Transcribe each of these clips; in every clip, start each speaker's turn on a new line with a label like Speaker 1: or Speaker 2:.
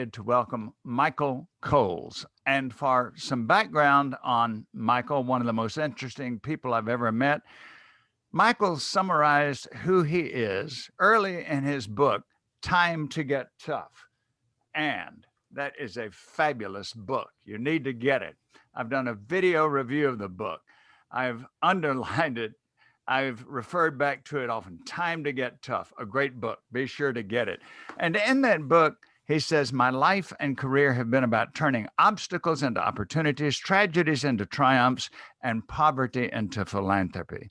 Speaker 1: excited to welcome Michael Coles. And for some background on Michael, one of the most interesting people I've ever met, Michael summarized who he is early in his book, Time to Get Tough. And that is a fabulous book. You need to get it. I've done a video review of the book. I've underlined it. I've referred back to it often. Time to Get Tough, a great book. Be sure to get it. And in that book, he says, my life and career have been about turning obstacles into opportunities, tragedies into triumphs, and poverty into philanthropy.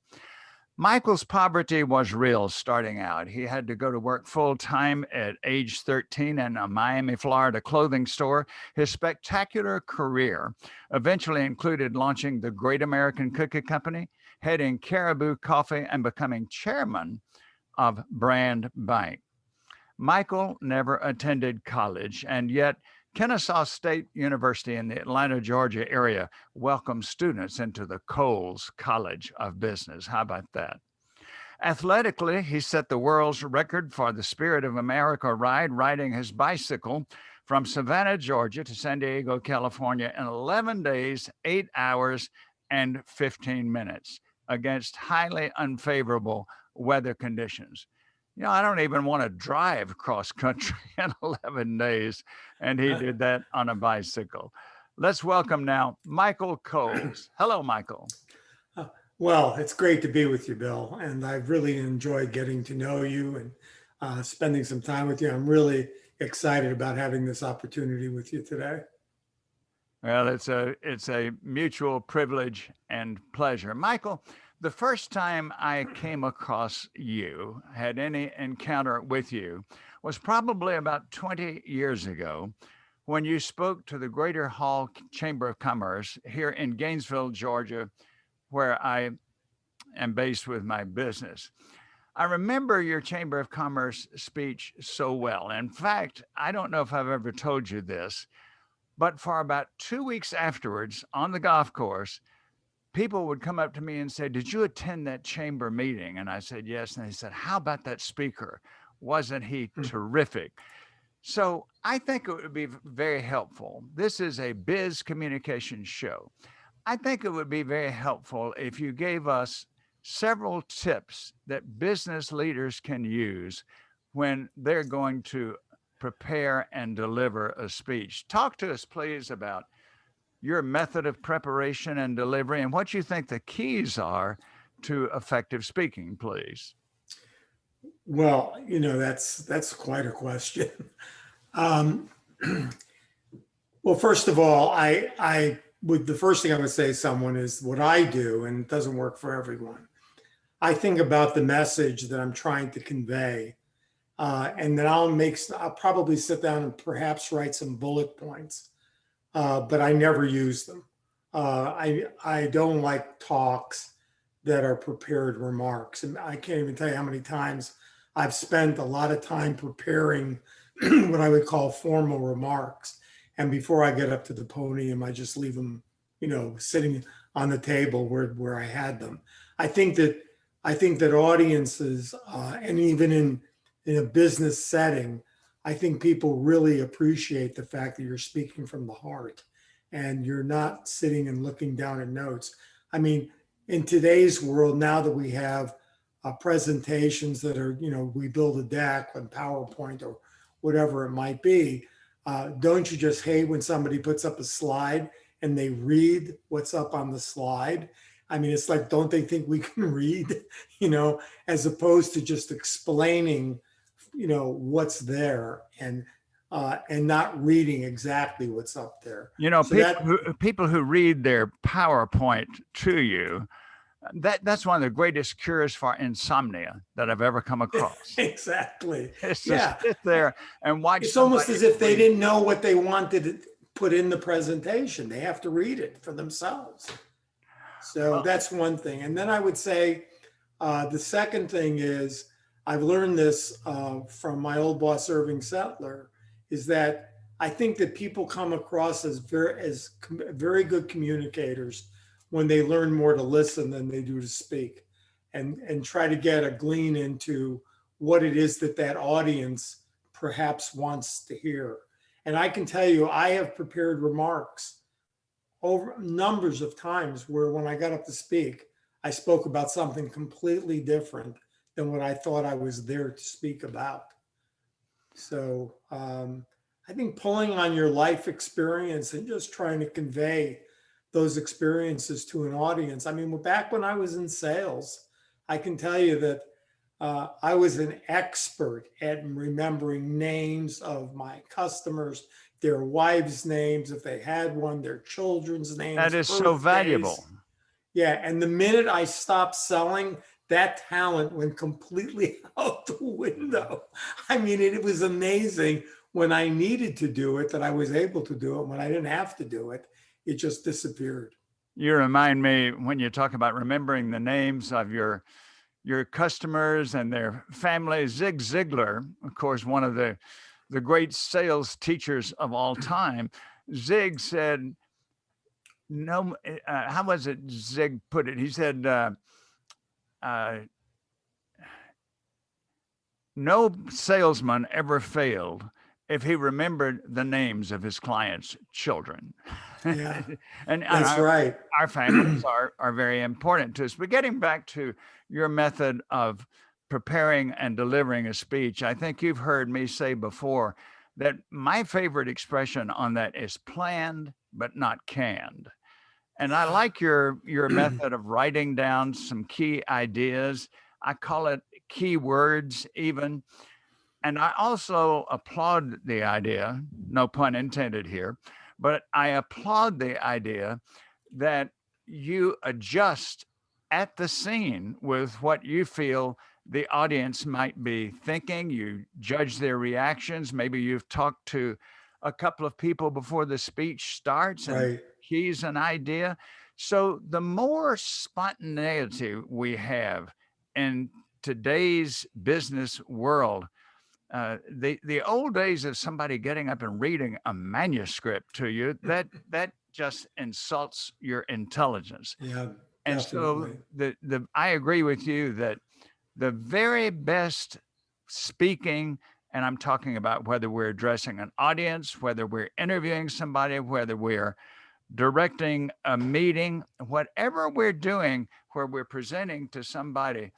Speaker 1: Michael's poverty was real starting out. He had to go to work full time at age 13 in a Miami, Florida clothing store. His spectacular career eventually included launching the Great American Cookie Company, heading Caribou Coffee, and becoming chairman of Brand Bank. Michael never attended college, and yet Kennesaw State University in the Atlanta, Georgia area welcomes students into the Coles College of Business. How about that? Athletically, he set the world's record for the Spirit of America ride, riding his bicycle from Savannah, Georgia to San Diego, California in 11 days, 8 hours, and 15 minutes against highly unfavorable weather conditions. I don't even want to drive cross country in 11 days. And he did that on a bicycle. Let's welcome now Michael Coles. Hello, Michael.
Speaker 2: Well, it's great to be with you, Bill. And I've really enjoyed getting to know you and spending some time with you. I'm really excited about having this opportunity with you today.
Speaker 1: Well, it's a mutual privilege and pleasure. Michael, the first time I came across you, had any encounter with you, was probably about 20 years ago when you spoke to the Greater Hall Chamber of Commerce here in Gainesville, Georgia, where I am based with my business. I remember your Chamber of Commerce speech so well. In fact, I don't know if I've ever told you this, but for about 2 weeks afterwards on the golf course, people would come up to me and say, did you attend that chamber meeting? And I said, yes. And they said, how about that speaker? Wasn't he terrific? So I think it would be very helpful. This is a biz communication show. I think it would be very helpful if you gave us several tips that business leaders can use when they're going to prepare and deliver a speech. Talk to us, please, about your method of preparation and delivery and what you think the keys are to effective speaking, please.
Speaker 2: Well, that's quite a question. Well, first of all, the first thing I would say to someone is what I do, and it doesn't work for everyone. I think about the message that I'm trying to convey, and then I'll probably sit down and perhaps write some bullet points. But I never use them. I don't like talks that are prepared remarks. And I can't even tell you how many times I've spent a lot of time preparing what I would call formal remarks. And before I get up to the podium, I just leave them, sitting on the table where I had them. I think that audiences, and even in a business setting, I think people really appreciate the fact that you're speaking from the heart and you're not sitting and looking down at notes. I mean, in today's world, now that we have presentations that are, we build a deck on PowerPoint or whatever it might be, don't you just hate when somebody puts up a slide and they read what's up on the slide? I mean, it's like, don't they think we can read, as opposed to just explaining what's there and not reading exactly what's up there.
Speaker 1: People who read their PowerPoint to you, that's one of the greatest cures for insomnia that I've ever come across.
Speaker 2: Exactly.
Speaker 1: It's just sit there and watch.
Speaker 2: It's almost as if they didn't know what they wanted to put in the presentation. They have to read it for themselves. So that's one thing. And then I would say the second thing is, I've learned this from my old boss, Irving Settler, is that I think that people come across as very good communicators when they learn more to listen than they do to speak, and try to get a glean into what it is that audience perhaps wants to hear. And I can tell you, I have prepared remarks over numbers of times where when I got up to speak, I spoke about something completely different than what I thought I was there to speak about. So I think pulling on your life experience and just trying to convey those experiences to an audience. I mean, back when I was in sales, I can tell you that I was an expert at remembering names of my customers, their wives' names, if they had one, their children's
Speaker 1: That
Speaker 2: names,
Speaker 1: is so valuable.
Speaker 2: birthdays. Yeah. And the minute I stopped selling, that talent went completely out the window. I mean, it was amazing when I needed to do it that I was able to do it. When I didn't have to do it, it just disappeared.
Speaker 1: You remind me when you talk about remembering the names of your customers and their families. Zig Ziglar, of course, one of the great sales teachers of all time. Zig said, "No, how was it? Zig put it. He said, uh, no salesman ever failed if he remembered the names of his clients' children."
Speaker 2: Yeah,
Speaker 1: and
Speaker 2: that's right.
Speaker 1: our families are very important to us. But getting back to your method of preparing and delivering a speech, I think you've heard me say before that my favorite expression on that is planned but not canned. And I like your method of writing down some key ideas. I call it key words even. And I also applaud the idea, no pun intended here, but I applaud the idea that you adjust at the scene with what you feel the audience might be thinking. You judge their reactions. Maybe you've talked to a couple of people before the speech starts and
Speaker 2: Right.
Speaker 1: keys an idea. So the more spontaneity we have in today's business world, the old days of somebody getting up and reading a manuscript to you, that just insults your intelligence.
Speaker 2: Yeah,
Speaker 1: And so
Speaker 2: definitely.
Speaker 1: the I agree with you that the very best speaking, and I'm talking about whether we're addressing an audience, whether we're interviewing somebody, whether we're directing a meeting, whatever we're doing where we're presenting to somebody,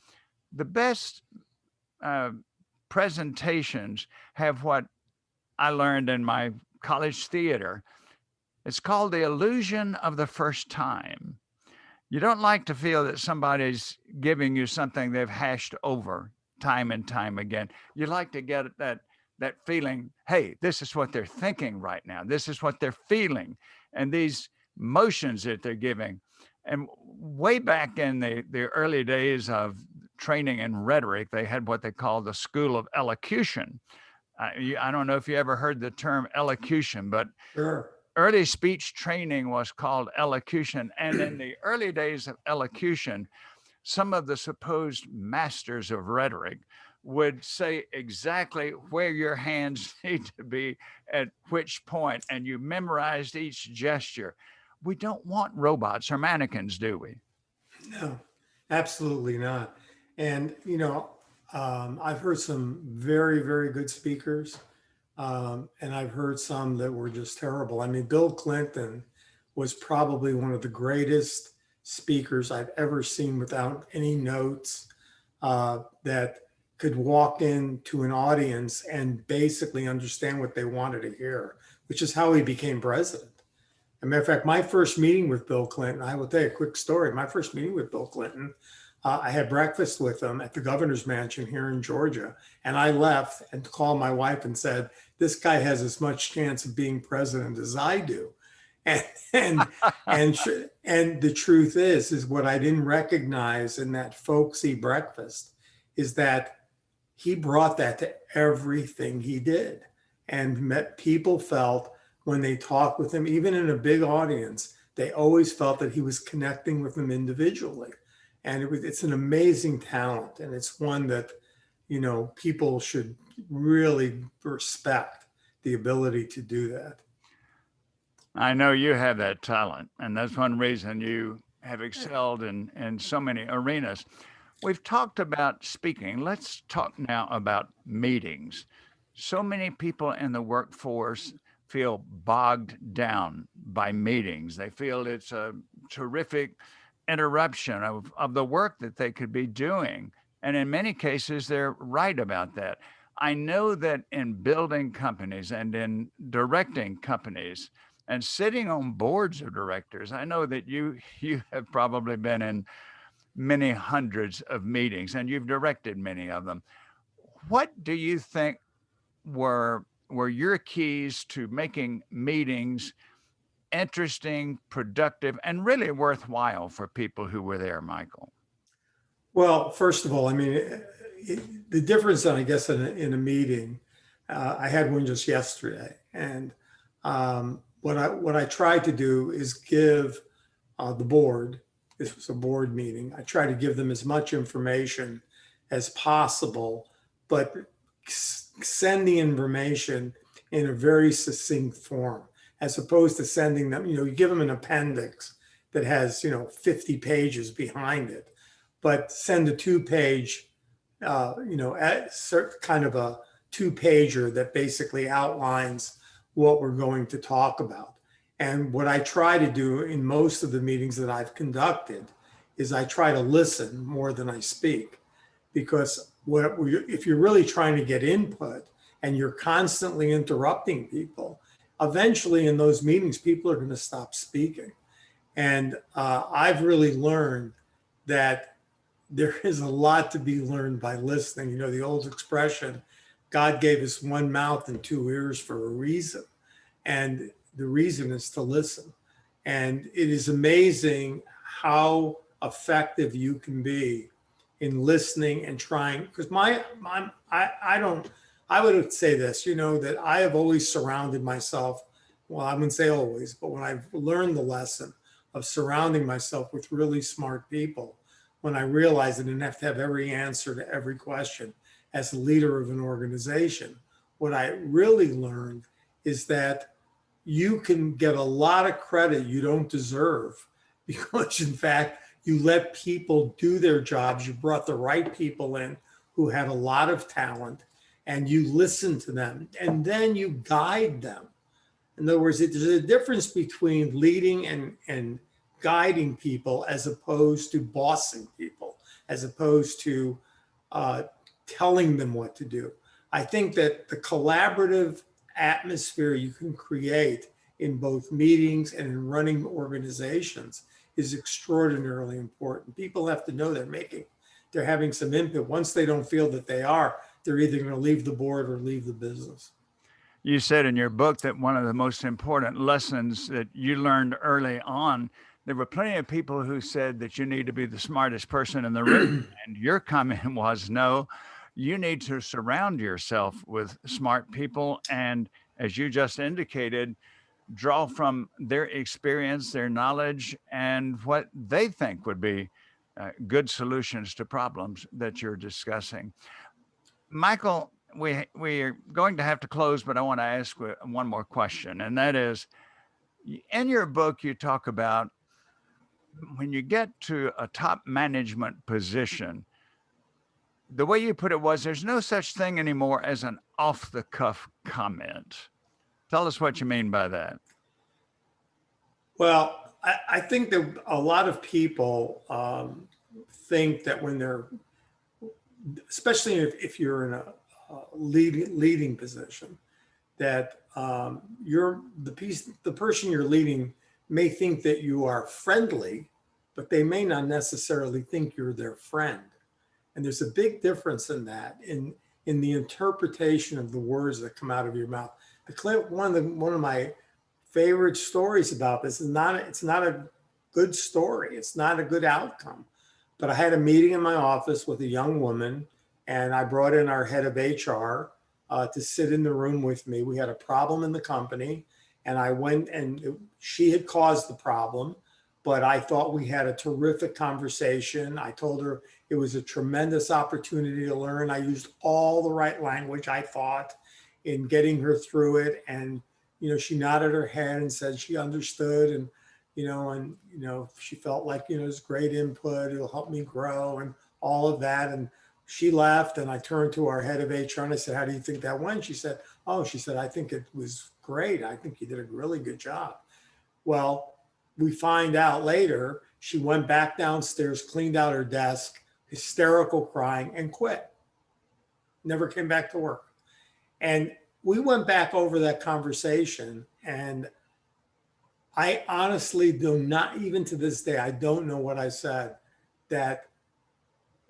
Speaker 1: the best uh, presentations have what I learned in my college theater. It's called the illusion of the first time. You don't like to feel that somebody's giving you something they've hashed over time and time again. You like to get that feeling, hey, this is what they're thinking right now. This is what they're feeling. And these motions that they're giving. And way back in the early days of training in rhetoric, they had what they called the School of Elocution. I don't know if you ever heard the term elocution, but
Speaker 2: Sure.
Speaker 1: early speech training was called elocution. And in the early days of elocution, some of the supposed masters of rhetoric would say exactly where your hands need to be at which point, and you memorized each gesture. We don't want robots or mannequins, do we?
Speaker 2: No, absolutely not. And, I've heard some very, very good speakers, and I've heard some that were just terrible. I mean, Bill Clinton was probably one of the greatest speakers I've ever seen without any notes, that could walk into an audience and basically understand what they wanted to hear, which is how he became president. As a matter of fact, my first meeting with Bill Clinton, I will tell you a quick story. My first meeting with Bill Clinton, I had breakfast with him at the governor's mansion here in Georgia. And I left and called my wife and said, this guy has as much chance of being president as I do. And and and and the truth is what I didn't recognize in that folksy breakfast is that he brought that to everything he did, and met people felt when they talked with him, even in a big audience, they always felt that he was connecting with them individually. And it's an amazing talent. And it's one that, people should really respect the ability to do that.
Speaker 1: I know you have that talent, and that's one reason you have excelled in so many arenas. We've talked about speaking. Let's talk now about meetings. So many people in the workforce feel bogged down by meetings. They feel it's a terrific interruption of the work that they could be doing. And in many cases, they're right about that. I know that in building companies and in directing companies and sitting on boards of directors, I know that you have probably been in many hundreds of meetings and you've directed many of them. What do you think were your keys to making meetings interesting, productive, and really worthwhile for people who were there, Michael?
Speaker 2: Well, first of all, I mean, the difference, I guess, in a meeting, I had one just yesterday, and what I tried to do is give the board. This was a board meeting. I tried to give them as much information as possible, but send the information in a very succinct form, as opposed to sending them. You give them an appendix that has 50 pages behind it, but send a 2-page, kind of a 2-pager that basically outlines what we're going to talk about. And what I try to do in most of the meetings that I've conducted is I try to listen more than I speak, because if you're really trying to get input and you're constantly interrupting people, eventually in those meetings, people are going to stop speaking. And I've really learned that there is a lot to be learned by listening. The old expression, God gave us one mouth and 2 ears for a reason. And the reason is to listen. And it is amazing how effective you can be in listening and trying. Because I would say this, that I have always surrounded myself, well, I wouldn't say always, but when I've learned the lesson of surrounding myself with really smart people, when I realized I didn't have to have every answer to every question as a leader of an organization, what I really learned is that you can get a lot of credit you don't deserve, because in fact, you let people do their jobs. You brought the right people in who had a lot of talent, and you listen to them, and then you guide them. In other words, there's a difference between leading and guiding people, as opposed to bossing people, as opposed to telling them what to do. I think that the collaborative atmosphere you can create in both meetings and in running organizations is extraordinarily important. People have to know they're having some input. Once they don't feel that they are, they're either going to leave the board or leave the business.
Speaker 1: You said in your book that one of the most important lessons that you learned early on, there were plenty of people who said that you need to be the smartest person in the room. And your comment was, no, you need to surround yourself with smart people. And as you just indicated, draw from their experience, their knowledge, and what they think would be good solutions to problems that you're discussing. Michael, we are going to have to close, but I want to ask one more question, and that is, in your book, you talk about when you get to a top management position, the way you put it was there's no such thing anymore as an off the cuff comment. Tell us what you mean by that.
Speaker 2: Well, I think that a lot of people think that when they're, especially if you're in a leading position, that the person you're leading may think that you are friendly, but they may not necessarily think you're their friend. And there's a big difference in that, in the interpretation of the words that come out of your mouth. One of my favorite stories about this is it's not a good story. It's not a good outcome. But I had a meeting in my office with a young woman, and I brought in our head of HR to sit in the room with me. We had a problem in the company, and I went, and she had caused the problem, but I thought we had a terrific conversation. I told her it was a tremendous opportunity to learn. I used all the right language, I thought, in getting her through it. And she nodded her head and said she understood, and she felt like it was great input. It'll help me grow and all of that. And she left, and I turned to our head of HR and I said, "How do you think that went?" She said, Oh, she said, I think it was great. I think you did a really good job. Well, we find out later she went back downstairs, cleaned out her desk, hysterical crying, and quit. Never came back to work. And we went back over that conversation, and I honestly do not, even to this day, I don't know what I said that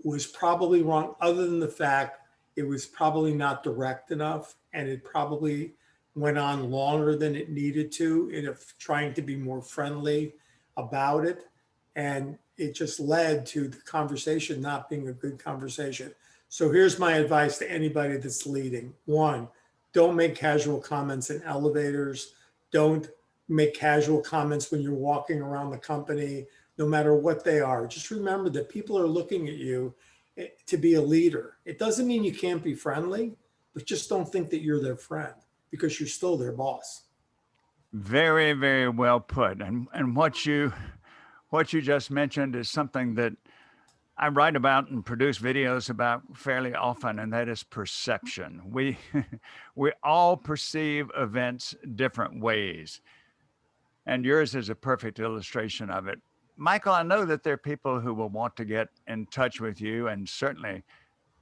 Speaker 2: was probably wrong, other than the fact it was probably not direct enough, and it probably went on longer than it needed to in trying to be more friendly about it. And it just led to the conversation not being a good conversation. So here's my advice to anybody that's leading. One, don't make casual comments in elevators. Don't make casual comments when you're walking around the company, no matter what they are. Just remember that people are looking at you to be a leader. It doesn't mean you can't be friendly, but just don't think that you're their friend, because you're still their boss.
Speaker 1: Very, very well put. And what you just mentioned is something that I write about and produce videos about fairly often, and that is perception. We we all perceive events different ways, and yours is a perfect illustration of it. Michael, I know that there are people who will want to get in touch with you, and certainly,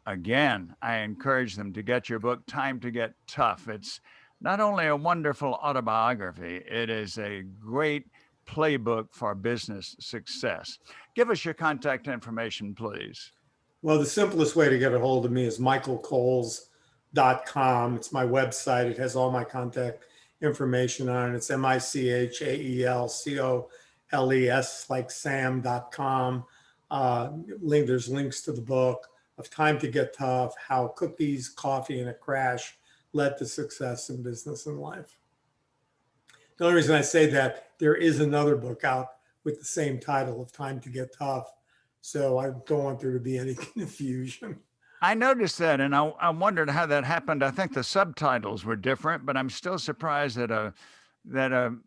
Speaker 1: again, I encourage them to get your book, Time to Get Tough. It's not only a wonderful autobiography, it is a great playbook for business success. Give us your contact information, please.
Speaker 2: Well, the simplest way to get a hold of me is michaelcoles.com. It's my website. It has all my contact information on it. It's MICHAELCOLES, like Sam.com. There's links to the book of Time to Get Tough, how cookies, coffee, and a crash led to success in business and life. The only reason I say that, there is another book out with the same title of Time to Get Tough. So I don't want there to be any confusion.
Speaker 1: I noticed that, and I wondered how that happened. I think the subtitles were different, but I'm still surprised that a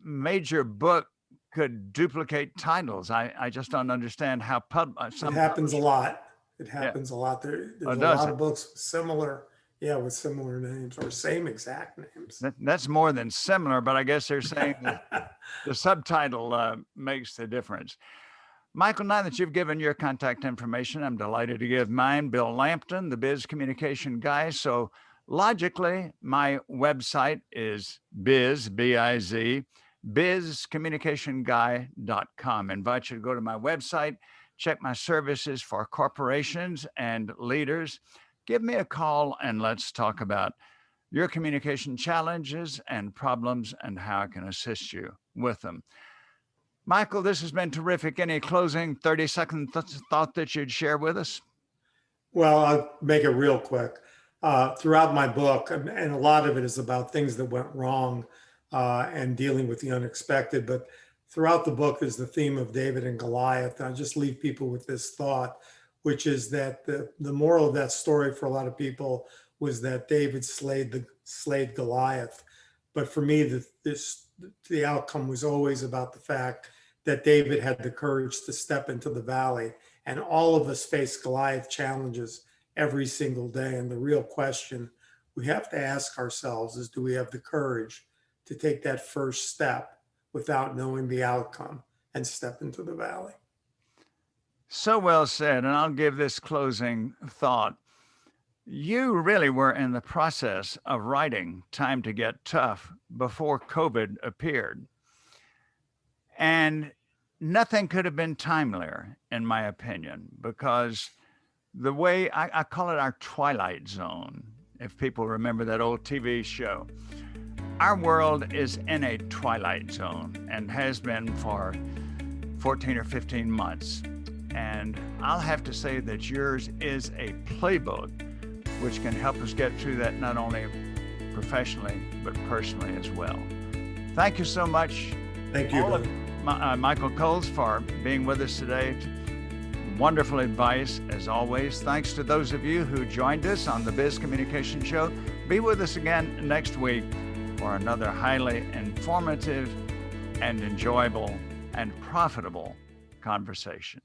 Speaker 1: major book could duplicate titles. I just don't understand how
Speaker 2: It happens a lot. It happens a lot. There's a lot of books similar, with similar names or same exact names.
Speaker 1: That's more than similar, but I guess they're saying that the subtitle makes the difference. Michael, now that you've given your contact information, I'm delighted to give mine, Bill Lampton, the Biz Communication Guy. So logically, my website is B-I-Z, bizcommunicationguy.com. I invite you to go to my website, check my services for corporations and leaders. Give me a call and let's talk about your communication challenges and problems and how I can assist you with them. Michael, this has been terrific. Any closing 30-second thought that you'd share with us?
Speaker 2: Well, I'll make it real quick. Throughout my book, and a lot of it is about things that went wrong and dealing with the unexpected, but throughout the book is the theme of David and Goliath. I'll just leave people with this thought, which is that the moral of that story for a lot of people was that David slayed Goliath. But for me, the outcome was always about the fact that David had the courage to step into the valley. And all of us face Goliath challenges every single day. And the real question we have to ask ourselves is, do we have the courage to take that first step without knowing the outcome and step into the valley?
Speaker 1: So well said. And I'll give this closing thought. You really were in the process of writing Time to Get Tough before COVID appeared. And nothing could have been timelier, in my opinion, because the way I call it our twilight zone, if people remember that old TV show, our world is in a twilight zone and has been for 14 or 15 months. And I'll have to say that yours is a playbook which can help us get through that, not only professionally, but personally as well. Thank you so much.
Speaker 2: Thank you,
Speaker 1: Michael Coles, for being with us today. Wonderful advice, as always. Thanks to those of you who joined us on the Biz Communication Show. Be with us again next week for another highly informative and enjoyable and profitable conversation.